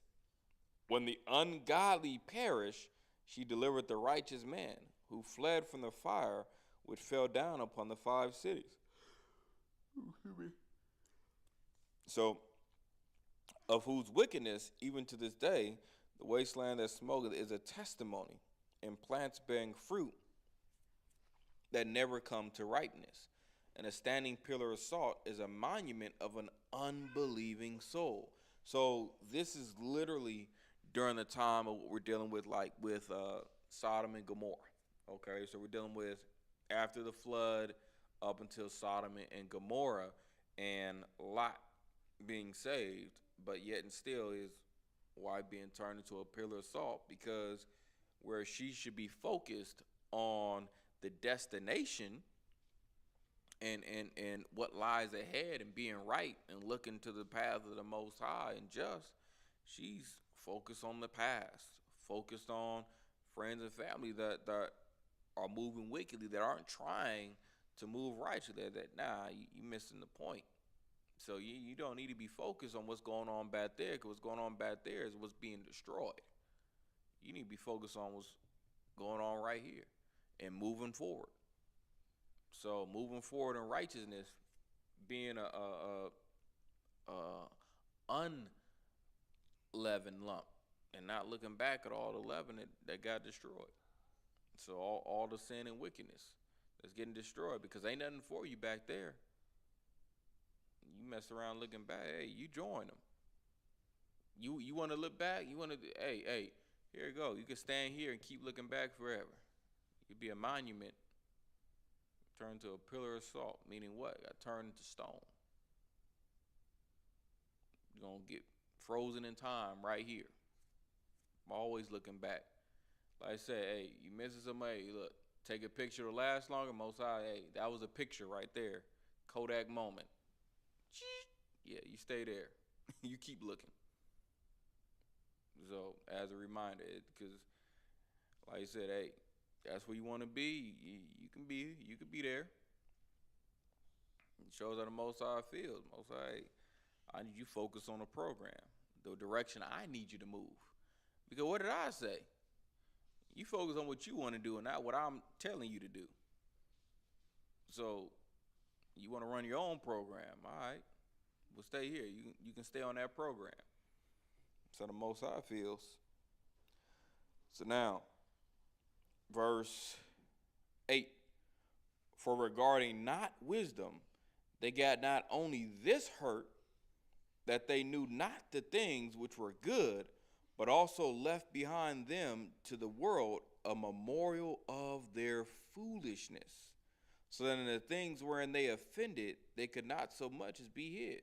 when the ungodly perish, she delivered the righteous man who fled from the fire which fell down upon the 5 cities. So, of whose wickedness, even to this day, the wasteland that smoketh is a testimony, and plants bearing fruit that never come to ripeness. And a standing pillar of salt is a monument of an unbelieving soul. So this is literally during the time of what we're dealing with, like with Sodom and Gomorrah. Okay, so we're dealing with after the flood up until Sodom and Gomorrah, and Lot being saved, but yet and still his wife being turned into a pillar of salt, because where she should be focused on the destination and what lies ahead and being right and looking to the path of the Most High and just, she's focused on the past, focused on friends and family that are moving wickedly, that aren't trying to move righteously. That you missing the point. So you don't need to be focused on what's going on back there, because what's going on back there is what's being destroyed. You need to be focused on what's going on right here and moving forward. So moving forward in righteousness, being a unleavened lump, and not looking back at all the leaven that got destroyed. So all the sin and wickedness that's getting destroyed, because ain't nothing for you back there. You mess around looking back, hey, you join them. You want to look back? You want to, hey, here you go. You can stand here and keep looking back forever. You'd be a monument turned to a pillar of salt, meaning what? Got turned into stone. You're going to get frozen in time right here. I'm always looking back. Like I said, hey, you missing somebody, look, take a picture to last longer. Most High, hey, that was a picture right there. Kodak moment. Yeah, you stay there. You keep looking. So, as a reminder, because, like I said, hey, that's where you want to be. You can be there. shows how the Most High feels. Most High, I need you to focus on the program, the direction I need you to move. Because what did I say? You focus on what you want to do and not what I'm telling you to do. So you want to run your own program, all right? Well, stay here. You can stay on that program. So the Most High feels. So now, verse 8. For regarding not wisdom, they got not only this hurt, that they knew not the things which were good, but also left behind them to the world a memorial of their foolishness, so that in the things wherein they offended, they could not so much as be hid.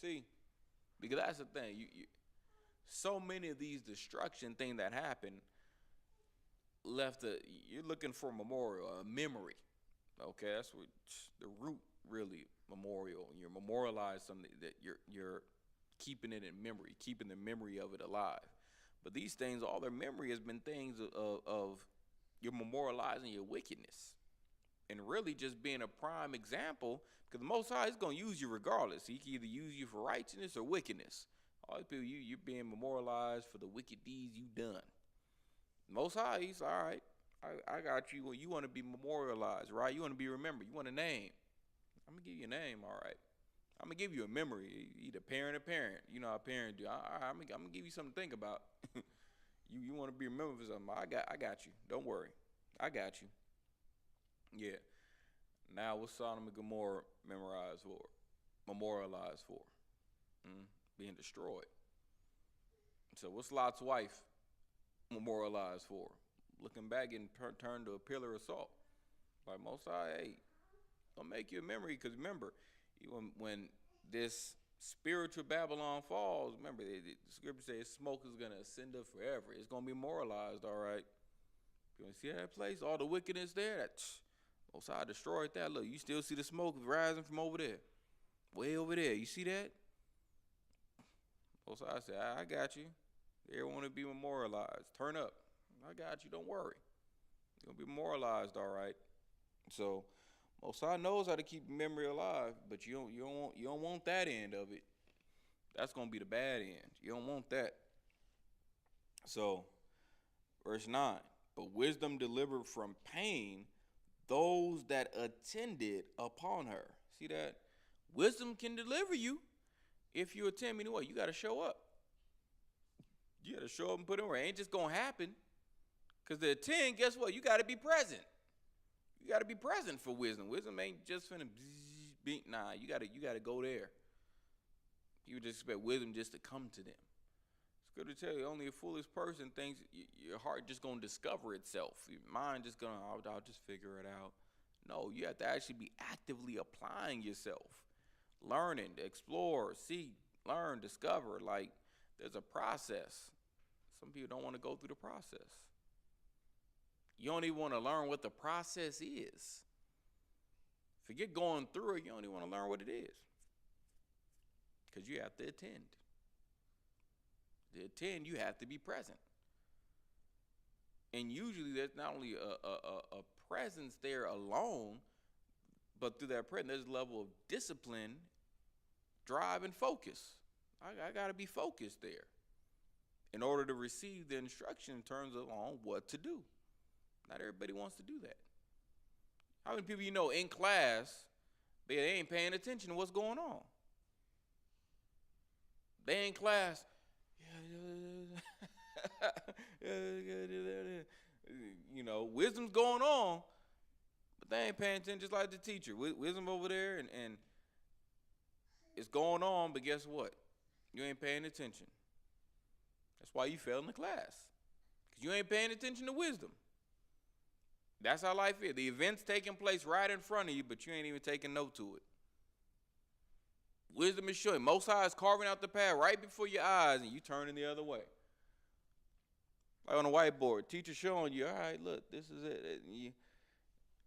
See, because that's the thing. So many of these destruction things that happen you're looking for a memorial, a memory. Okay, that's what the root really memorial. You're memorialize something that you're keeping it in memory, keeping the memory of it alive. But these things, all their memory has been things of you're memorializing your wickedness, and really just being a prime example. Because the Most High is going to use you regardless. He can either use you for righteousness or wickedness. All these people, you're being memorialized for the wicked deeds you've done. Most High, he's all right. I got you. Well, you want to be memorialized, right? You want to be remembered. You want a name. I'm going to give you a name, all right. I'm going to give you a memory, either parent or parent. You know how parents do. I'm going to give you something to think about. you want to be remembered for something. I got you. Don't worry. I got you. Yeah. Now, what's Sodom and Gomorrah memorialized for? Being destroyed. So what's Lot's wife memorialized for? Looking back and turned to a pillar of salt. Like Most High, hey, don't make you a memory, because remember, when this spiritual Babylon falls, remember, the scripture says smoke is going to ascend up forever. It's going to be memorialized, all right? You see that place? All the wickedness there? Most High destroyed that. Look, you still see the smoke rising from over there. Way over there. You see that? Most High said, I got you. They want to be memorialized. Turn up. I got you. Don't worry. You're going to be memorialized, all right? So Most High knows how to keep memory alive, but you don't want that end of it. That's going to be the bad end. You don't want that. So, verse 9. But wisdom delivered from pain those that attended upon her. See that? Wisdom can deliver you if you attend. Meaning what? You got to show up. You got to show up and put in work. It ain't just going to happen. Because to attend, guess what? You got to be present. You got to be present for wisdom. Wisdom ain't just finna beat. Nah, you got to go there. You just expect wisdom just to come to them. It's good to tell you, only a foolish person thinks your heart just going to discover itself. Your mind just going to, I'll just figure it out. No, you have to actually be actively applying yourself. Learning, explore, see, learn, discover. Like, there's a process. Some people don't want to go through the process. You don't even want to learn what the process is. Forget going through it. You don't even want to learn what it is. Because you have to attend. To attend, you have to be present. And usually there's not only a presence there alone, but through that presence, there's a level of discipline, drive, and focus. I got to be focused there in order to receive the instruction in terms of on what to do. Not everybody wants to do that. How many people you know in class, they ain't paying attention to what's going on? They in class, you know, wisdom's going on, but they ain't paying attention, just like the teacher. Wisdom over there, and it's going on, but guess what? You ain't paying attention. That's why you fail in the class, because you ain't paying attention to wisdom. That's how life is. The event's taking place right in front of you, but you ain't even taking note to it. Wisdom is showing. Most High is carving out the path right before your eyes, and you turning the other way. Like on a whiteboard, teacher showing you, all right, look, this is it.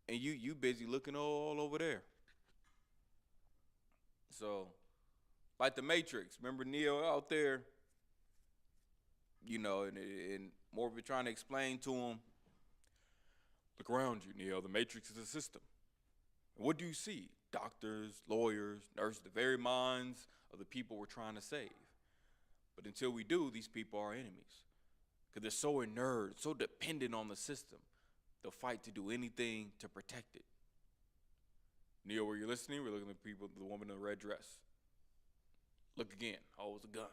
And you busy looking all over there. So, like the Matrix. Remember Neo out there? You know, and Morpheus trying to explain to him, look around you, Neo. The Matrix is a system. And what do you see? doctors, lawyers, nurses, the very minds of the people we're trying to save. But until we do, these people are enemies because they're so inert, so dependent on the system. They'll fight to do anything to protect it. Neil, were you listening? We're looking at people, the woman in the red dress. Look again. Oh, it's a gun.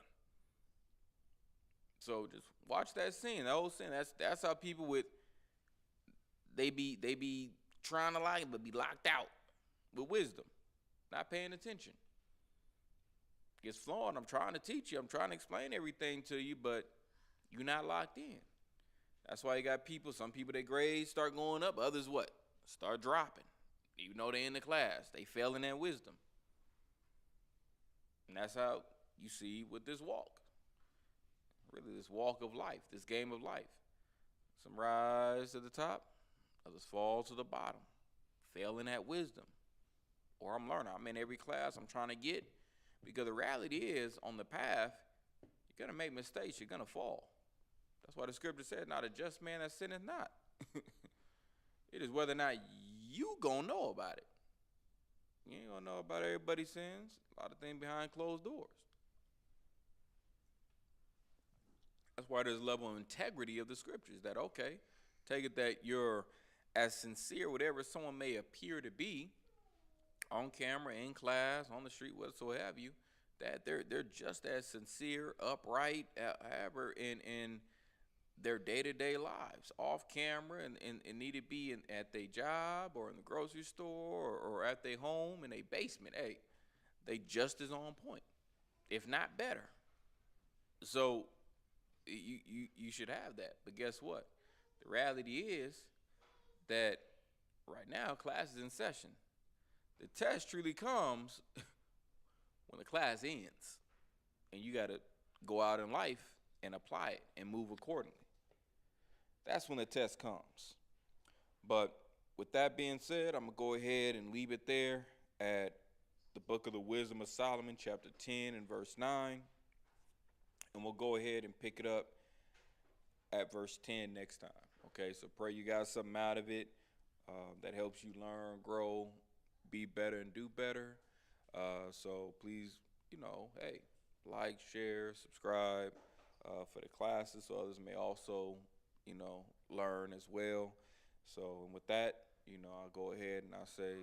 So just watch that scene, that whole scene. That's how people they be trying to lie but be locked out with wisdom, not paying attention. Gets flawed. I'm trying to teach you. I'm trying to explain everything to you, but you're not locked in. That's why you got people. Some people their grades start going up. Others what? Start dropping. Even though they're in the class, they fail in that wisdom. And that's how you see with this walk. Really, this walk of life, this game of life. Some rise to the top, others fall to the bottom, failing at wisdom. Or I'm learning. I'm in every class I'm trying to get. Because the reality is, on the path, you're going to make mistakes. You're going to fall. That's why the scripture said, not a just man that sinneth not. It is whether or not you going to know about it. You ain't going to know about everybody's sins. A lot of things behind closed doors. That's why there's a level of integrity of the scriptures that, okay, take it that you're as sincere, whatever someone may appear to be, on camera, in class, on the street, whatsoever have you, that they're just as sincere, upright, however, in their day-to-day lives, off camera, and need to be at their job or in the grocery store or at their home in a basement. Hey, they just as on point, if not better. So you should have that. But guess what? The reality is that right now class is in session. The test truly comes when the class ends, and you got to go out in life and apply it and move accordingly. That's when the test comes. But with that being said, I'm going to go ahead and leave it there at the book of the Wisdom of Solomon, chapter 10 and verse 9. And we'll go ahead and pick it up at verse 10 next time. Okay, so pray you got something out of it that helps you learn, grow, be better, and do better. So please, hey, like, share, subscribe for the classes so others may also, learn as well. So and with that, I'll go ahead and I'll say